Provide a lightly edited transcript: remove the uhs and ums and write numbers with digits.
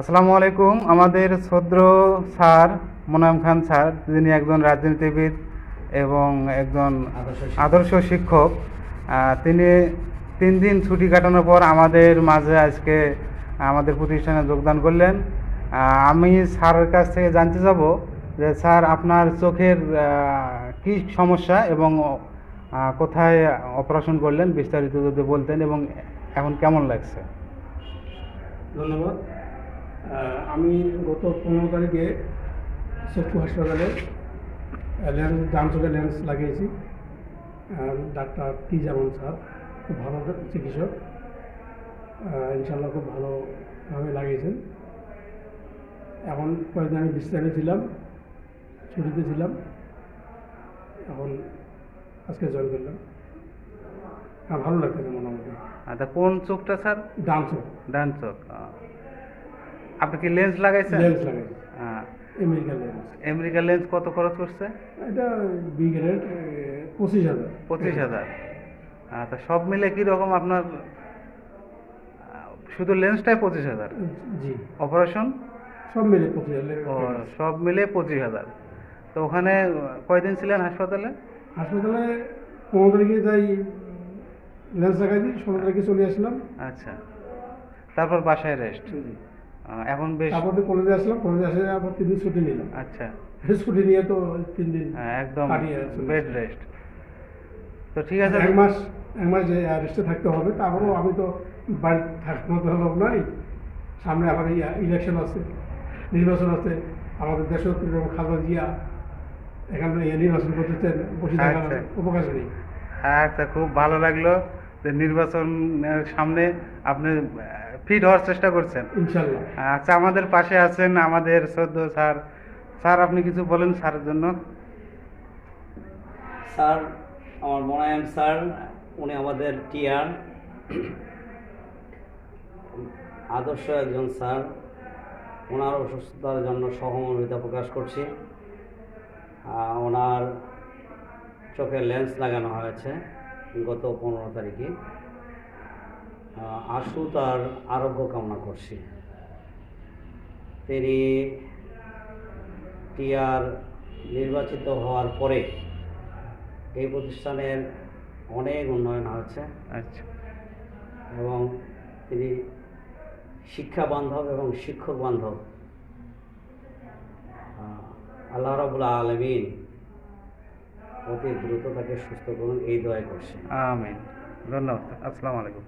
আসসালামু আলাইকুম। আমাদের শ্রদ্ধ স্যার মোনায়েম খান স্যার, যিনি একজন রাজনীতিবিদ এবং একজন আদর্শ শিক্ষক, তিনি 3 দিন ছুটি কাটানোর পর আমাদের মাঝে আজকে আমাদের প্রতিষ্ঠানে যোগদান করলেন। আমি স্যারের কাছ থেকে জানতে যাব যে স্যার, আপনার চোখের কি সমস্যা এবং কোথায় অপারেশন করলেন, বিস্তারিত যদি বলতেন, এবং এখন কেমন লাগছে? ধন্যবাদ। আমি গত 15 তারিখে চক্ষু হাসপাতালে ডান চোখে লেন্স লাগিয়েছি। ডাক্তার কি যেমন স্যার খুব ভালো চিকিৎসক, ইনশাল্লাহ খুব ভালোভাবে লাগিয়েছেন। এখন কয়েকদিন আমি বিশ্রামে ছিলাম, ছুটিতে ছিলাম, এখন আজকে জয়েন করলাম। ভালো লাগতেছে মোটামুটি। আচ্ছা, কোন চোখটা স্যার? ডান চোখ ডান চোখ। আপনি কি লেন্স লাগাইছেন? লেন্স লাগাইছি, আহ, আমেরিকান লেন্স। আমেরিকান লেন্স কত খরচ করছে? এটা বিগ রেট 25,000। 25,000। তা সব মিলে কি রকম আপনার? শুধু লেন্সটাই 25,000? জি, অপারেশন? সব মিলে 25,000। ও, সব মিলে 25,000। তো ওখানে কয়দিন ছিলেন হাসপাতালে? হাসপাতালে 15 তারিখে যাই, লেন্স লাগাই দিই, 16 তারিখে চলে আসলাম। আচ্ছা, তারপর বাসায় রেস্ট। এখন বেশ। তারপর তো কলেজে আসলাম, কলেজে আসে আবার 3 দিন ছুটি নিলাম। আচ্ছা, ছুটি নিয়ে তো 3 দিন একদম কাটিয়ে চলে বেড আসলাম। রেস্ট। তো ঠিক আছে। 1 মাস রেস্টে থাকতে হবে। তারপরেও আমি তো বাড়ি থাকার মতো লোক নাই। সামনে আবার ইলেকশন আছে, নির্বাচন আছে। আমাদের দেশত্রী খালেদা জিয়া এখানে নির্বাচন করতেছেন, বসে থাকার আচ্ছা। অবকাশ নেই। আচ্ছা, খুব ভালো লাগলো যে নির্বাচনের সামনে আপনি ফিট হওয়ার চেষ্টা করছেন। ইনশাল্লাহ। আচ্ছা, আমাদের পাশে আছেন আমাদের শ্রদ্ধ স্যার। স্যার, আপনি কিছু বলেন স্যারের জন্য। স্যার, আমার মোনায়েম স্যার, উনি আমাদের টিআর, আদর্শ একজন স্যার। ওনার অসুস্থতার জন্য সহমর্মিতা প্রকাশ করছি। ওনার চোখে লেন্স লাগানো হয়েছে গত 15 তারিখে। আশু তার আরোগ্য কামনা করছি। তিনি টিআর নির্বাচিত হওয়ার পরে এই প্রতিষ্ঠানের অনেক উন্নয়ন হয়েছে আচ্ছা, এবং তিনি শিক্ষা বান্ধব এবং শিক্ষক বান্ধব। আল্লাহ রাব্বুল আলামিন অতি দ্রুত তাকে সুস্থ করুন, এই দোয়া করছি। আমিন। ধন্যবাদ। আসসালামু আলাইকুম।